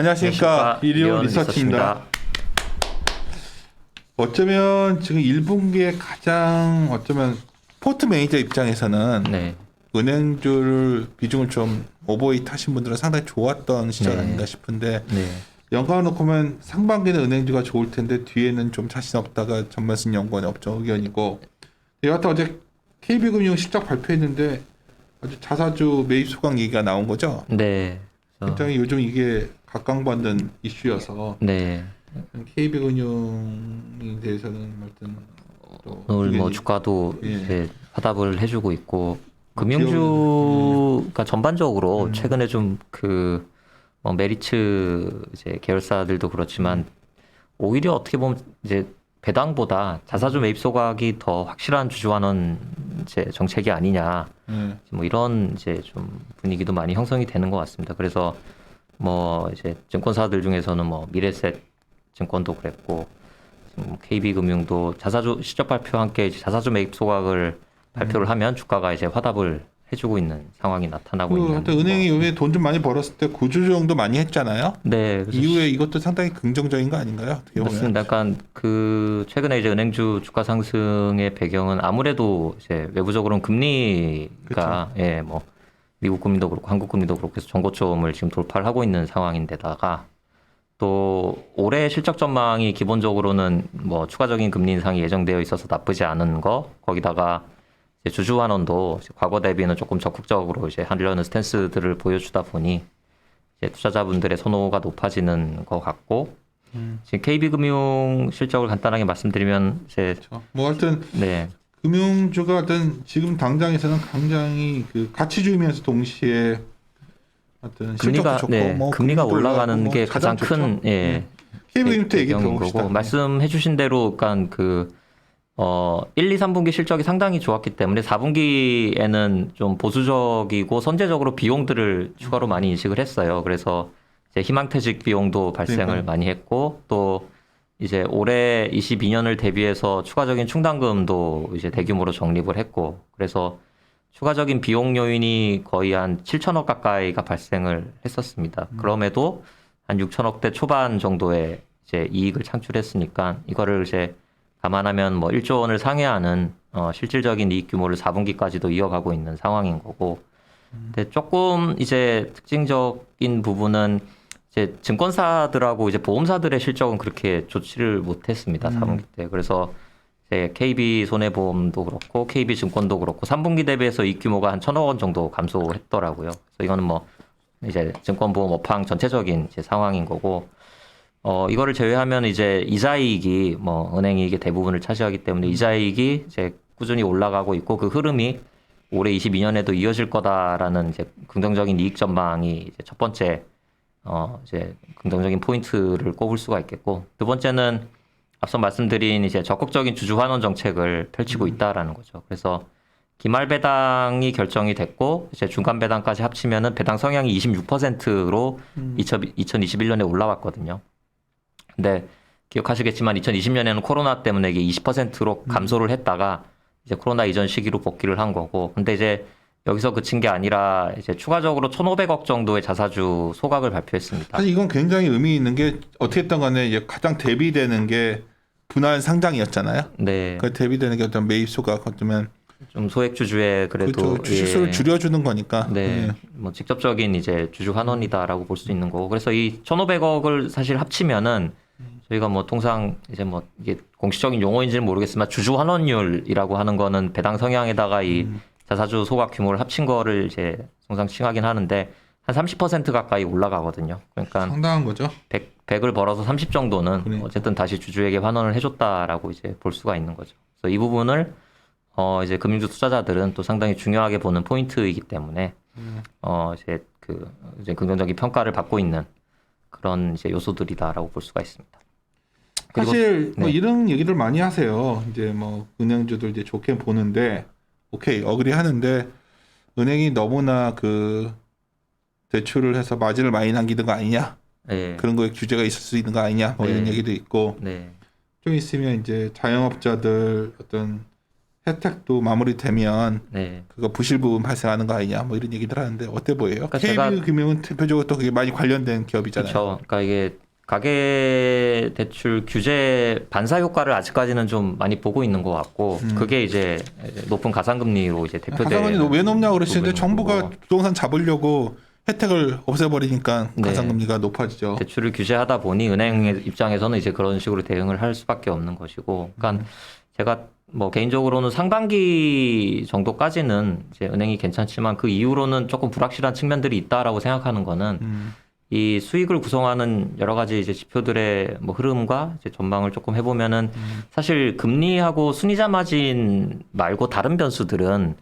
안녕하십니까. 일요 리서치입니다. 어쩌면 지금 1분기에 가장 어쩌면 포트 매니저 입장에서는 네. 은행주를 비중을 좀 오버웨이트 하신 분들은 상당히 좋았던 시절 네. 아닌가 싶은데 네. 연가를 놓고 보면 상반기는 은행주가 좋을 텐데 뒤에는 좀 자신 없다가 전만순 연구원의 업종 의견이고 여하튼 어제 KB금융 실적 발표했는데 아주 자사주 매입 소강 얘기가 나온 거죠. 네. 굉장히 요즘 이게 각광받는 이슈여서 네. KB금융에 대해서는 하여튼 오늘 뭐 주가도 예. 이제 화답을 해주고 있고 기업은, 금융주가 전반적으로 최근에 좀 그 메리츠 이제 계열사들도 그렇지만 오히려 어떻게 보면 이제 배당보다 자사주 매입 소각이 더 확실한 주주환원 이제 정책이 아니냐 뭐 이런 이제 좀 분위기도 많이 형성이 되는 것 같습니다. 그래서 뭐 이제 증권사들 중에서는 뭐 미래셋 증권도 그랬고 KB금융도 자사주 실적 발표와 함께 이제 자사주 매입 소각을 발표를 하면 주가가 이제 화답을 해주고 있는 상황이 나타나고 있는. 하여튼 은행이 요새 돈 좀 많이 벌었을 때 구조 정도 많이 했잖아요. 네. 그래서 이후에 이것도 상당히 긍정적인 거 아닌가요? 어떻게 보면. 맞습니다. 약간 그 최근에 이제 은행주 주가 상승의 배경은 아무래도 이제 외부적으로는 금리가 예, 뭐 미국 금리도 그렇고 한국 금리도 그렇고 해서 정고점을 지금 돌파를 하고 있는 상황인데다가 또 올해 실적 전망이 기본적으로는 뭐 추가적인 금리 인상이 예정되어 있어서 나쁘지 않은 거 거기다가 이제 주주 환원도 과거 대비는 조금 적극적으로 이제 하려는 스탠스들을 보여주다 보니 이제 투자자분들의 선호가 높아지는 것 같고 지금 KB금융 실적을 간단하게 말씀드리면 이제 그렇죠. 뭐 하여튼 네. 금융주가 어떤 지금 당장에서는 굉장히 그 가치주의면서 동시에 어떤 금리가 실적도 좋고 네, 뭐 금리가 금리도 올라가는 뭐 게 가장 좋죠. 큰 예. KB금융 얘기 배경인 들어봅시다. 거고 말씀해주신 대로 그러니까 그 1, 2, 3분기 실적이 상당히 좋았기 때문에 4분기에는 좀 보수적이고 선제적으로 비용들을 추가로 많이 인식을 했어요. 그래서 이제 희망퇴직 비용도 발생을 그러니까요. 많이 했고 또 이제 올해 22년을 대비해서 추가적인 충당금도 이제 대규모로 적립을 했고 그래서 추가적인 비용 요인이 거의 한 7천억 가까이가 발생을 했었습니다. 그럼에도 한 6천억대 초반 정도의 이제 이익을 창출했으니까 이거를 이제 감안하면 뭐 1조 원을 상회하는 실질적인 이익 규모를 4분기까지도 이어가고 있는 상황인 거고. 근데 조금 이제 특징적인 부분은 이제 증권사들하고 이제 보험사들의 실적은 그렇게 좋지를 못했습니다. 4분기 때. 그래서 이제 KB 손해보험도 그렇고 KB 증권도 그렇고 3분기 대비해서 이익 규모가 한 1,000억 원 정도 감소했더라고요. 그래서 이거는 뭐 이제 증권보험 업황 전체적인 이제 상황인 거고. 이거를 제외하면 이제 이자이익이 뭐 은행이익의 대부분을 차지하기 때문에 이자이익이 이제 꾸준히 올라가고 있고 그 흐름이 올해 22년에도 이어질 거다라는 이제 긍정적인 이익 전망이 이제 첫 번째 이제 긍정적인 포인트를 꼽을 수가 있겠고 두 번째는 앞서 말씀드린 이제 적극적인 주주 환원 정책을 펼치고 있다라는 거죠. 그래서 기말 배당이 결정이 됐고 이제 중간 배당까지 합치면은 배당 성향이 26%로 2021년에 올라왔거든요. 근데 기억하시겠지만 2020년에는 코로나 때문에 이게 20%로 감소를 했다가 이제 코로나 이전 시기로 복귀를 한 거고. 근데 이제 여기서 그친 게 아니라 이제 추가적으로 1,500억 정도의 자사주 소각을 발표했습니다. 사실 이건 굉장히 의미 있는 게 어떻게든 간에 이제 가장 대비되는 게 분할 상장이었잖아요. 네. 그 대비되는 게 어떤 매입 소각 어쩌면 좀 소액 주주의 그래도 그렇죠. 주식수를 줄여주는 거니까. 네. 뭐 직접적인 이제 주주 환원이다라고 볼 수 있는 거고. 그래서 이 1,500억을 사실 합치면은 저희가 뭐 통상 이제 뭐 이게 공식적인 용어인지는 모르겠지만 주주 환원율이라고 하는 거는 배당 성향에다가 이 자사주 소각 규모를 합친 거를 이제 통상 칭하긴 하는데 한 30% 가까이 올라가거든요. 그러니까 상당한 거죠. 100을 벌어서 30 정도는 그러니까. 어쨌든 다시 주주에게 환원을 해줬다라고 이제 볼 수가 있는 거죠. 그래서 이 부분을 이제 금융주 투자자들은 또 상당히 중요하게 보는 포인트이기 때문에 이제 긍정적인 평가를 받고 있는 그런 이제 요소들이다라고 볼 수가 있습니다. 사실 뭐 네. 이런 얘기를 많이 하세요. 이제 뭐 은행주들 이제 좋게 보는데 오케이 어그리 하는데 은행이 너무나 그 대출을 해서 마진을 많이 남기는 거 아니냐 네. 그런 거에 규제가 있을 수 있는 거 아니냐 뭐 이런 네. 얘기도 있고 네. 좀 있으면 이제 자영업자들 어떤 혜택도 마무리되면 네. 그거 부실 부분 발생하는 거 아니냐 뭐 이런 얘기들 하는데 어때 보여요? 그러니까 제가- KB금융은 대표적으로 또 그게 많이 관련된 기업이잖아요. 그렇죠. 그러니까 이게 가계 대출 규제 반사 효과를 아직까지는 좀 많이 보고 있는 것 같고 그게 이제 높은 가상금리로 이제 대표되는 가상금리 왜 높냐고 그러시는데 부분이고. 정부가 부동산 잡으려고 혜택을 없애버리니까 네. 가상금리가 높아지죠. 대출을 규제하다 보니 은행의 입장에서는 이제 그런 식으로 대응을 할 수밖에 없는 것이고, 그러니까 제가 뭐 개인적으로는 상반기 정도까지는 이제 은행이 괜찮지만 그 이후로는 조금 불확실한 측면들이 있다라고 생각하는 거는 이 수익을 구성하는 여러 가지 이제 지표들의 뭐 흐름과 이제 전망을 조금 해보면은 사실 금리하고 순이자 마진 말고 다른 변수들은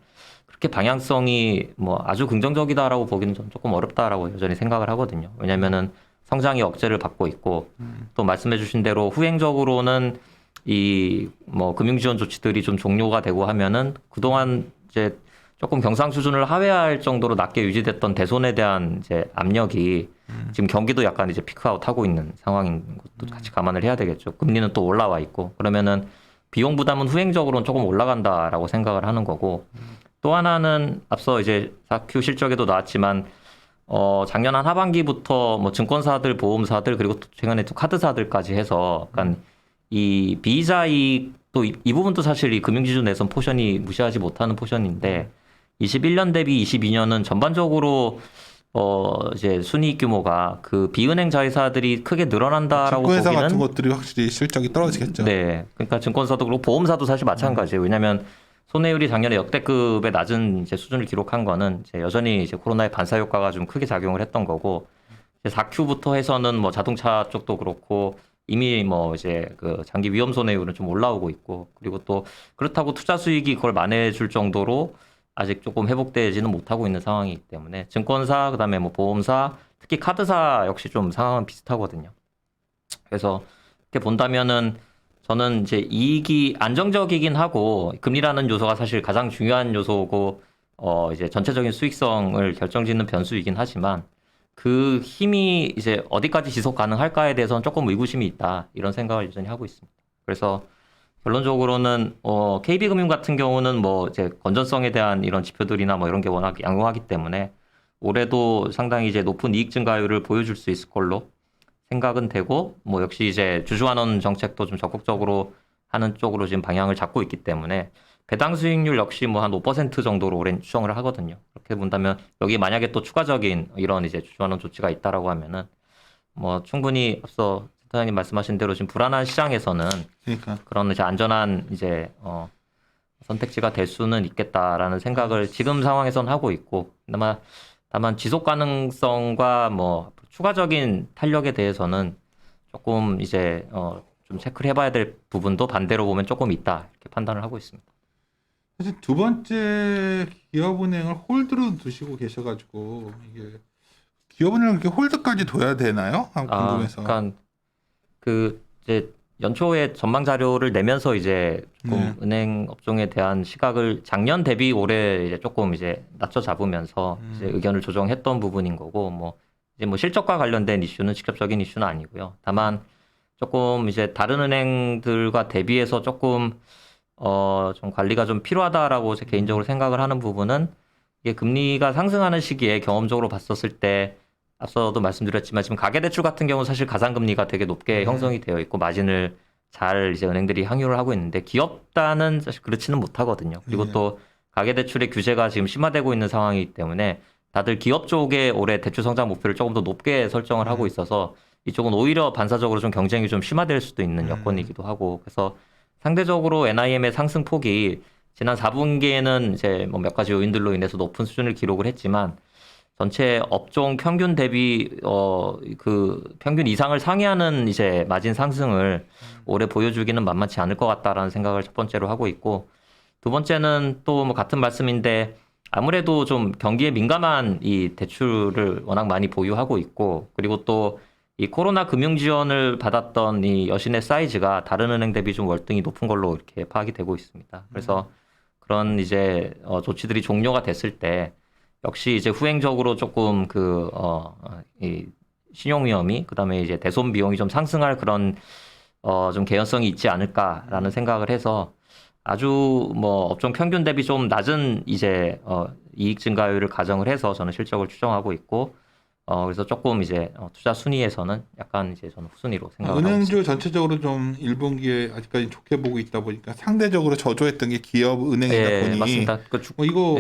그렇게 방향성이 뭐 아주 긍정적이다라고 보기는 좀 조금 어렵다라고 여전히 생각을 하거든요. 왜냐면은 성장이 억제를 받고 있고 또 말씀해주신 대로 후행적으로는 이 뭐 금융지원 조치들이 좀 종료가 되고 하면은 그동안 이제 조금 경상 수준을 하회할 정도로 낮게 유지됐던 대손에 대한 이제 압력이 지금 경기도 약간 이제 피크아웃 하고 있는 상황인 것도 같이 감안을 해야 되겠죠. 금리는 또 올라와 있고 그러면은 비용 부담은 후행적으로는 조금 올라간다라고 생각을 하는 거고 또 하나는 앞서 이제 4Q 실적에도 나왔지만 작년 한 하반기부터 뭐 증권사들, 보험사들 그리고 또 최근에 또 카드사들까지 해서 약간 이 비이자 이익도 이 부분도 사실 이 금융지주 내선 포션이 무시하지 못하는 포션인데 21년 대비 22년은 전반적으로 이제 순이익 규모가 그 비은행 자회사들이 크게 늘어난다라고 증권회사 보기는 같은 것들이 확실히 실적이 떨어지겠죠. 네, 그러니까 증권사도 그렇고 보험사도 사실 마찬가지예요. 왜냐하면 손해율이 작년에 역대급의 낮은 이제 수준을 기록한 거는 이제 여전히 이제 코로나의 반사 효과가 좀 크게 작용을 했던 거고 이제 4Q부터 해서는 뭐 자동차 쪽도 그렇고 이미 뭐 이제 그 장기 위험 손해율은 좀 올라오고 있고 그리고 또 그렇다고 투자 수익이 그걸 만회해줄 정도로 아직 조금 회복되지는 못하고 있는 상황이기 때문에 증권사 그다음에 뭐 보험사 특히 카드사 역시 좀 상황은 비슷하거든요. 그래서 이렇게 본다면은 저는 이제 이익이 안정적이긴 하고 금리라는 요소가 사실 가장 중요한 요소고 이제 전체적인 수익성을 결정짓는 변수이긴 하지만 그 힘이 이제 어디까지 지속 가능할까에 대해서는 조금 의구심이 있다 이런 생각을 여전히 하고 있습니다. 그래서 결론적으로는 KB금융 같은 경우는 뭐 이제 건전성에 대한 이런 지표들이나 뭐 이런 게 워낙 양호하기 때문에 올해도 상당히 이제 높은 이익 증가율을 보여줄 수 있을 걸로 생각은 되고 뭐 역시 이제 주주환원 정책도 좀 적극적으로 하는 쪽으로 지금 방향을 잡고 있기 때문에 배당 수익률 역시 뭐 한 5% 정도로 올해 추정을 하거든요. 그렇게 본다면 여기 만약에 또 추가적인 이런 이제 주주환원 조치가 있다라고 하면은 뭐 충분히 앞서 센터장님 말씀하신 대로 지금 불안한 시장에서는 그러니까 그런 이제 안전한 이제 선택지가 될 수는 있겠다라는 생각을 지금 상황에선 하고 있고 다만 지속 가능성과 뭐 추가적인 탄력에 대해서는 조금 이제 좀 체크를 해봐야 될 부분도 반대로 보면 조금 있다 이렇게 판단을 하고 있습니다. 사실 두 번째 기업은행을 홀드로 두시고 계셔가지고 이게 기업은행을 이렇게 홀드까지 둬야 되나요? 궁금해서. 그러니까 그 이제 연초에 전망 자료를 내면서 이제 조금 은행 업종에 대한 시각을 작년 대비 올해 이제 조금 이제 낮춰 잡으면서 이제 의견을 조정했던 부분인 거고 뭐 이제 뭐 실적과 관련된 이슈는 직접적인 이슈는 아니고요. 다만 조금 이제 다른 은행들과 대비해서 조금 좀 관리가 좀 필요하다라고 제 개인적으로 생각을 하는 부분은 이게 금리가 상승하는 시기에 경험적으로 봤었을 때 앞서도 말씀드렸지만 지금 가계대출 같은 경우는 사실 가상금리가 되게 높게 형성이 되어 있고 마진을 잘 이제 은행들이 항유를 하고 있는데 기업단은 사실 그렇지는 못하거든요. 그리고 또 가계대출의 규제가 지금 심화되고 있는 상황이기 때문에 다들 기업 쪽에 올해 대출 성장 목표를 조금 더 높게 설정을 하고 있어서 이쪽은 오히려 반사적으로 좀 경쟁이 좀 심화될 수도 있는 여건이기도 하고 그래서 상대적으로 NIM의 상승 폭이 지난 4분기에는 이제 뭐 몇 가지 요인들로 인해서 높은 수준을 기록을 했지만 전체 업종 평균 대비 그 평균 이상을 상회하는 이제 마진 상승을 올해 보여주기는 만만치 않을 것 같다라는 생각을 첫 번째로 하고 있고 두 번째는 또 뭐 같은 말씀인데 아무래도 좀 경기에 민감한 이 대출을 워낙 많이 보유하고 있고 그리고 또 이 코로나 금융 지원을 받았던 이 여신의 사이즈가 다른 은행 대비 좀 월등히 높은 걸로 이렇게 파악이 되고 있습니다. 그래서 그런 이제 조치들이 종료가 됐을 때 역시 이제 후행적으로 조금 이 신용 위험이 그다음에 이제 대손 비용이 좀 상승할 그런 좀 개연성이 있지 않을까라는 생각을 해서 아주 뭐 업종 평균 대비 좀 낮은 이제 이익 증가율을 가정을 해서 저는 실적을 추정하고 있고 그래서 조금 이제 투자 순위에서는 약간 이제 저는 후순위로 생각을 하고 있습니다. 은행주 전체적으로 좀 1분기에 아직까지 좋게 보고 있다 보니까 상대적으로 저조했던 게 기업 은행이다 예, 보니 맞습니다.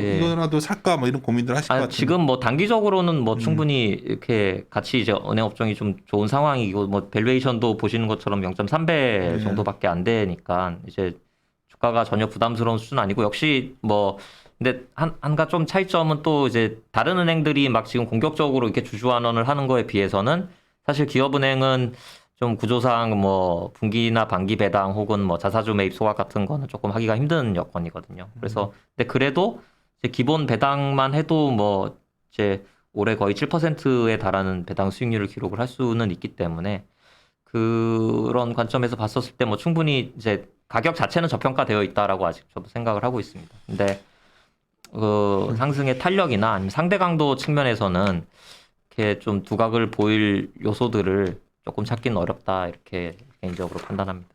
예. 이거라도 살까 뭐 이런 고민들 하실 것 같은데. 지금 뭐 단기적으로는 뭐 충분히 이렇게 같이 이제 은행 업종이 좀 좋은 상황이고 뭐 밸류에이션도 보시는 것처럼 0.3배 정도밖에 안 되니까 이제 주가가 전혀 부담스러운 수준 아니고 역시 뭐 근데 한가 좀 차이점은 또 이제 다른 은행들이 막 지금 공격적으로 이렇게 주주환원을 하는 거에 비해서는 사실 기업은행은 좀 구조상 뭐 분기나 반기 배당 혹은 뭐 자사주 매입 소각 같은 거는 조금 하기가 힘든 여건이거든요. 그래서 근데 그래도 이제 기본 배당만 해도 뭐 이제 올해 거의 7%에 달하는 배당 수익률을 기록을 할 수는 있기 때문에 그런 관점에서 봤었을 때 뭐 충분히 이제 가격 자체는 저평가되어 있다라고 아직 저도 생각을 하고 있습니다. 근데 그 상승의 탄력이나 아니면 상대 강도 측면에서는 이렇게 좀 두각을 보일 요소들을 조금 찾기는 어렵다 이렇게 개인적으로 판단합니다.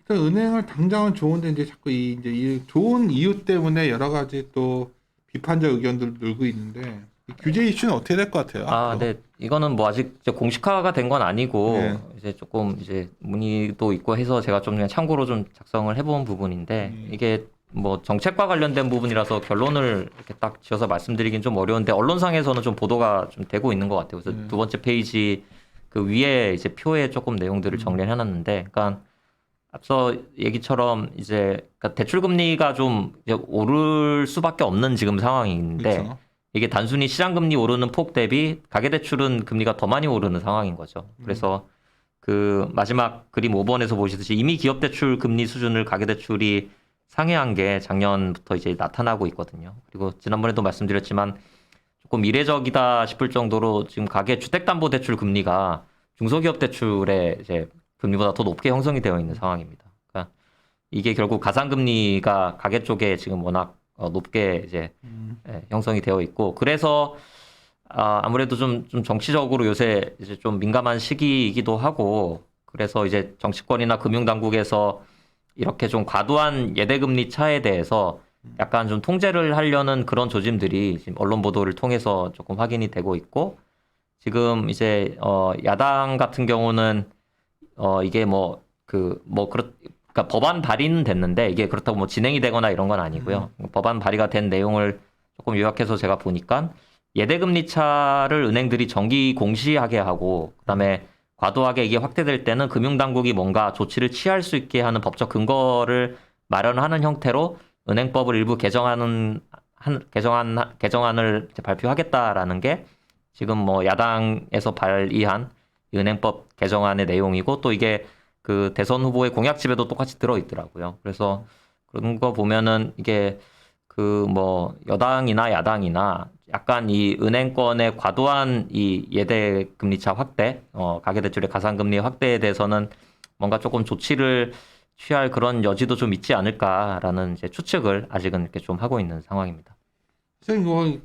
일단 은행을 당장은 좋은데 이제 자꾸 이제 이 좋은 이유 때문에 여러 가지 또 비판적 의견들 늘고 있는데 이 규제 이슈는 어떻게 될 것 같아요? 앞으로? 네. 이거는 뭐 아직 이제 공식화가 된 건 아니고 네. 이제 조금 이제 문의도 있고 해서 제가 좀 그냥 참고로 좀 작성을 해본 부분인데 이게 뭐 정책과 관련된 부분이라서 결론을 이렇게 딱 지어서 말씀드리긴 좀 어려운데 언론상에서는 좀 보도가 좀 되고 있는 것 같아요. 그래서 두 번째 페이지 그 위에 이제 표에 조금 내용들을 정리를 해놨는데, 그러니까 앞서 얘기처럼 이제 그러니까 대출 금리가 좀 이제 오를 수밖에 없는 지금 상황인데 그렇죠. 이게 단순히 시장 금리 오르는 폭 대비 가계 대출은 금리가 더 많이 오르는 상황인 거죠. 그래서 그 마지막 그림 5번에서 보시듯이 이미 기업 대출 금리 수준을 가계 대출이 상회한 게 작년부터 이제 나타나고 있거든요. 그리고 지난번에도 말씀드렸지만 조금 이례적이다 싶을 정도로 지금 가계 주택담보대출 금리가 중소기업 대출의 이제 금리보다 더 높게 형성이 되어 있는 상황입니다. 그러니까 이게 결국 가상금리가 가계 쪽에 지금 워낙 높게 이제 형성이 되어 있고 그래서 아무래도 좀 정치적으로 요새 이제 좀 민감한 시기이기도 하고 그래서 이제 정치권이나 금융당국에서 이렇게 좀 과도한 예대금리 차에 대해서 약간 좀 통제를 하려는 그런 조짐들이 지금 언론 보도를 통해서 조금 확인이 되고 있고 지금 이제 야당 같은 경우는 이게 그러니까 법안 발의는 됐는데 이게 그렇다고 뭐 진행이 되거나 이런 건 아니고요. 법안 발의가 된 내용을 조금 요약해서 제가 보니까 예대금리 차를 은행들이 정기 공시하게 하고 그다음에 과도하게 이게 확대될 때는 금융당국이 뭔가 조치를 취할 수 있게 하는 법적 근거를 마련하는 형태로 은행법을 일부 개정안을 이제 발표하겠다라는 게 지금 뭐 야당에서 발의한 은행법 개정안의 내용이고 또 이게 그 대선 후보의 공약집에도 똑같이 들어 있더라고요. 그래서 그런 거 보면은 이게 그 뭐 여당이나 야당이나 약간 이 은행권의 과도한 이 예대 금리차 확대, 가계대출의 가상금리 확대에 대해서는 뭔가 조금 조치를 취할 그런 여지도 좀 있지 않을까라는 이제 추측을 아직은 이렇게 좀 하고 있는 상황입니다. 선생님 뭐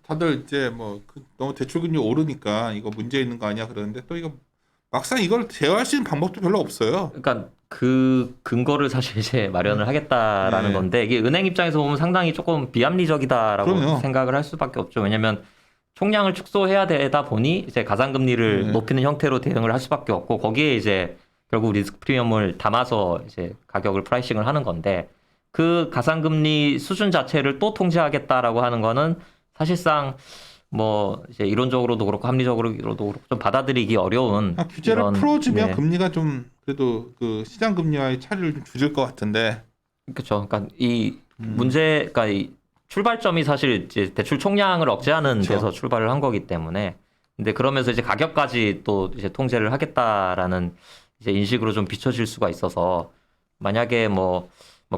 다들 이제 너무 대출금리 오르니까 이거 문제 있는 거 아니야 그러는데 또 이거 막상 이걸 제어할 수 있는 방법도 별로 없어요. 그러니까 그 근거를 사실 이제 마련을 하겠다라는 네. 건데 이게 은행 입장에서 보면 상당히 조금 비합리적이다라고 그럼요. 생각을 할 수밖에 없죠. 왜냐하면 총량을 축소해야 되다 보니 이제 가상금리를 높이는 형태로 대응을 할 수밖에 없고 거기에 이제 결국 리스크 프리미엄을 담아서 이제 가격을 프라이싱을 하는 건데 그 가상금리 수준 자체를 또 통제하겠다라고 하는 거는 사실상 뭐 이제 이론적으로도 그렇고 합리적으로도 그렇고 좀 받아들이기 어려운 규제를 이런, 풀어주면 네. 금리가 좀 그래도 그 시장 금리와의 차이를 좀 줄일 것 같은데. 그렇죠. 그러니까 이 그러니까 이 출발점이 사실 이제 대출 총량을 억제하는 그쵸. 데서 출발을 한 거기 때문에 근데 그러면서 이제 가격까지 또 이제 통제를 하겠다라는 이제 인식으로 좀 비춰질 수가 있어서 만약에 뭐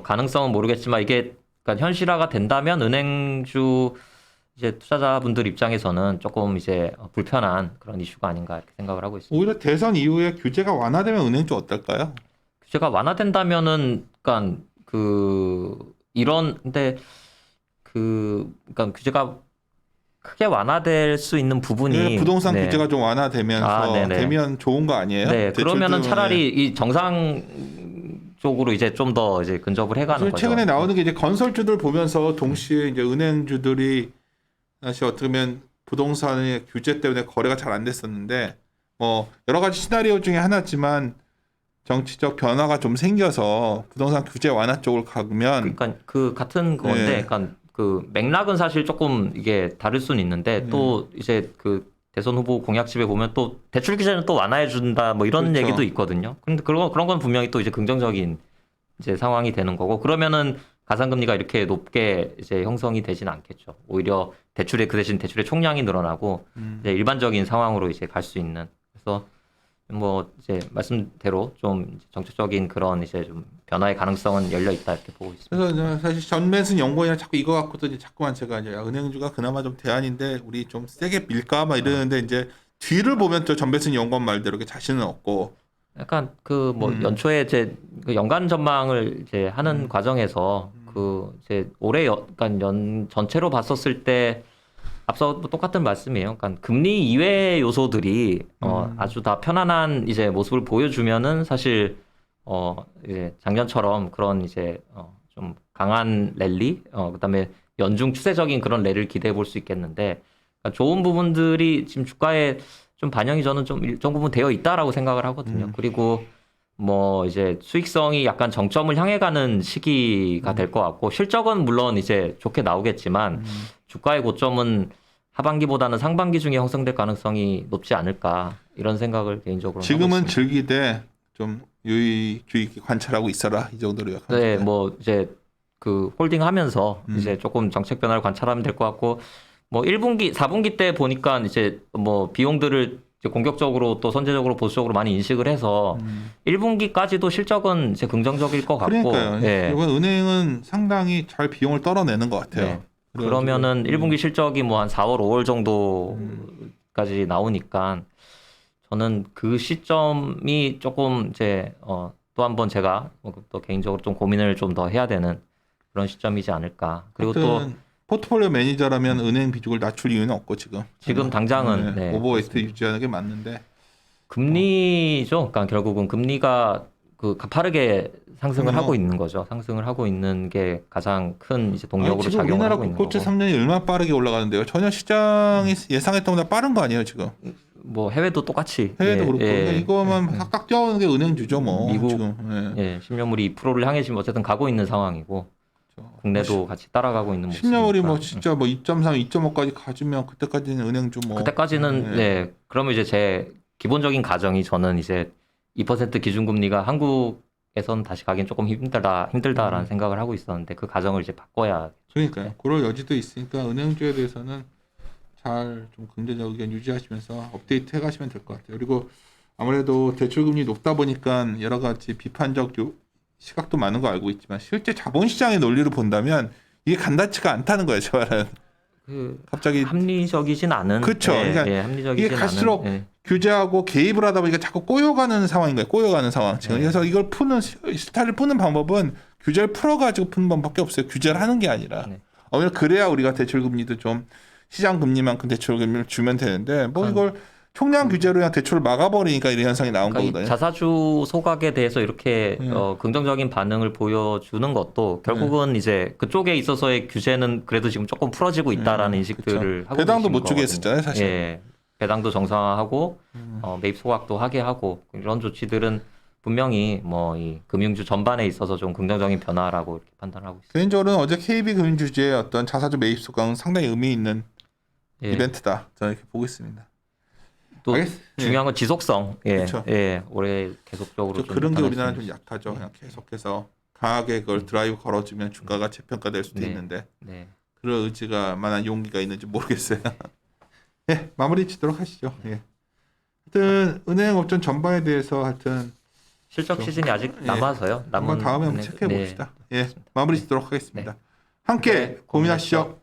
가능성은 모르겠지만 이게 그러니까 현실화가 된다면 은행주 이제 투자자분들 입장에서는 조금 이제 불편한 그런 이슈가 아닌가 이렇게 생각을 하고 있습니다. 오히려 대선 이후에 규제가 완화되면 은행 쪽 어떨까요? 규제가 완화된다면은 그러니까 근데 그러니까 규제가 크게 완화될 수 있는 부분이 부동산 네. 규제가 좀 완화되면서 네네. 되면 좋은 거 아니에요? 네, 그러면은 대출도, 차라리 이 쪽으로 이제 좀 더 이제 근접을 해가는 거죠. 최근에 나오는 게 이제 건설주들 보면서 동시에 이제 은행주들이 사실 어떻게 보면 부동산의 규제 때문에 거래가 잘 안 됐었는데 뭐 여러 가지 시나리오 중에 하나지만 정치적 변화가 좀 생겨서 부동산 규제 완화 쪽을 가면 그러니까 그 같은 건데, 네. 그러니까 그 맥락은 사실 조금 이게 다를 수는 있는데 또 이제 그 대선 후보 공약집에 보면 또 대출 규제는 또 완화해 준다 뭐 이런 그렇죠. 얘기도 있거든요. 근데 그런 건 분명히 또 이제 긍정적인 이제 상황이 되는 거고, 그러면은 가상금리가 이렇게 높게 이제 형성이 되진 않겠죠. 오히려 대출의 그 대신 대출의 총량이 늘어나고 이제 일반적인 상황으로 이제 갈 수 있는. 그래서 뭐 이제 말씀대로 좀 정책적인 그런 이제 좀 변화의 가능성은 열려 있다 이렇게 보고 있습니다. 그래서 사실 전매순 연구원이랑 자꾸 이거 갖고도 이제 자꾸만 제가 이제 야, 은행주가 그나마 좀 대안인데 우리 좀 세게 밀까 막 이러는데 이제 뒤를 보면 또 전매순 연구원 말대로 이렇게 자신은 없고 약간 그 뭐 연초에 이제 그 연간 전망을 이제 하는 과정에서 그 이제 올해 그러니까 연 전체로 봤었을 때 앞서 뭐 똑같은 말씀이에요. 그러니까 금리 이외의 요소들이 아주 다 편안한 이제 모습을 보여주면은 사실 이제 작년처럼 그런 이제 좀 강한 랠리 그다음에 연중 추세적인 그런 랠리를 기대해 볼 수 있겠는데, 그러니까 좋은 부분들이 지금 주가에 좀 반영이 저는 좀 일정 부분 되어 있다라고 생각을 하거든요. 그리고 뭐 이제 수익성이 약간 정점을 향해 가는 시기가 될 것 같고, 실적은 물론 이제 좋게 나오겠지만 주가의 고점은 하반기보다는 상반기 중에 형성될 가능성이 높지 않을까 이런 생각을 개인적으로 하고 지금은 있습니다. 즐기되 좀 유의 주의 깊게 관찰하고 있어라 이 정도로 약간 네, 뭐 이제 그 홀딩하면서 이제 조금 정책 변화를 관찰하면 될 것 같고, 뭐 1분기, 4분기 때 보니까 이제 뭐 비용들을 이제 공격적으로 또 선제적으로 보수적으로 많이 인식을 해서 1분기까지도 실적은 이제 긍정적일 것 같고, 그러니까요. 예. 이번 은행은 상당히 잘 비용을 떨어내는 것 같아요. 네. 그러면은 1분기 실적이 뭐 한 4월, 5월 정도까지 나오니까 저는 그 시점이 조금 이제 또 한번 제가 또 개인적으로 좀 고민을 좀 더 해야 되는 그런 시점이지 않을까. 그리고 또 하여튼 포트폴리오 매니저라면 은행 비중을 낮출 이유는 없고 지금 당장은 네, 오버웨이트 그렇습니다. 유지하는 게 맞는데 금리죠. 그러니까 결국은 금리가 그 가파르게 상승을 그럼요. 하고 있는 거죠. 상승을 하고 있는 게 가장 큰 이제 동력으로 지금 작용을 우리나라 하고 있는 국고채 거고. 3년이 얼마나 빠르게 올라가는데요. 전혀 시장이 예상했던 것보다 빠른 거 아니에요 지금. 뭐 해외도 똑같이 해외도 예, 그렇고 예. 그러니까 이거만 딱 뛰어오는 게 은행주죠 뭐 미국 지금. 예. 예, 10년물이 2%를 향해 지금 어쨌든 가고 있는 상황이고 국내도 같이 따라가고 있는 모습이니까. 10년물이 뭐 진짜 뭐 2.3, 2.5까지 가주면 그때까지는 은행주 뭐 그때까지는 네. 그러면 이제 제 기본적인 가정이 저는 이제 2% 기준금리가 한국에선 다시 가긴 조금 힘들다라는 생각을 하고 있었는데 그 가정을 이제 바꿔야. 그러니까요. 그럴 여지도 있으니까 은행주에 대해서는 잘 좀 긍정적 의견 유지하시면서 업데이트 해가시면 될 것 같아요. 그리고 아무래도 대출금리 높다 보니까 여러 가지 비판적 시각도 많은 거 알고 있지만 실제 자본시장의 논리를 본다면 이게 간단치가 않다는 거예요. 저 말은. 그 갑자기 합리적이진 않은. 그쵸. 예, 그러니까 예, 합리적이진 이게 갈수록 않은. 예. 규제하고 개입을 하다 보니까 자꾸 꼬여가는 상황인 거예요. 꼬여가는 상황. 지금. 그래서 이걸 푸는 스타일을 푸는 방법은 규제를 풀어가지고 푸는 방법밖에 없어요. 규제를 하는 게 아니라. 네. 오히려 그래야 우리가 대출금리도 좀 시장 금리만큼 대출금리를 주면 되는데 뭐 이걸 총량 규제로 그냥 대출을 막아버리니까 이런 현상이 나온 그러니까 이 거거든요. 자사주 소각에 대해서 이렇게 긍정적인 반응을 보여주는 것도 결국은 이제 그쪽에 있어서의 규제는 그래도 지금 조금 풀어지고 있다라는 인식들을 하고 배당도 계신 못 주게 거거든요. 했었잖아요, 사실. 예, 배당도 정상화하고 매입 소각도 하게 하고 이런 조치들은 분명히 뭐 이 금융주 전반에 있어서 좀 긍정적인 변화라고 이렇게 판단하고 있습니다. 개인적으로는 어제 KB금융주주의 어떤 자사주 매입 소강은 상당히 의미 있는 예. 이벤트다. 저는 이렇게 보고 있습니다. 또 알겠- 예. 중요한 건 지속성. 예, 그쵸. 예, 올해 계속적으로 좀 그런 게 나타날 우리나라는 수 좀 있는- 약하죠. 그냥 계속해서 강하게 그걸 드라이브 걸어주면 주가가 재평가될 수도 네. 있는데 네. 그런 의지가 만한 용기가 있는지 모르겠어요. 예, 마무리 짓도록 하시죠. 예. 하여튼 은행 업종 전반에 대해서 하여튼 실적 시즌이 아직 예. 남아서요. 한번 다음에 한번 체크해 봅시다. 예, 마무리 짓도록 하겠습니다. 함께 고민하시죠.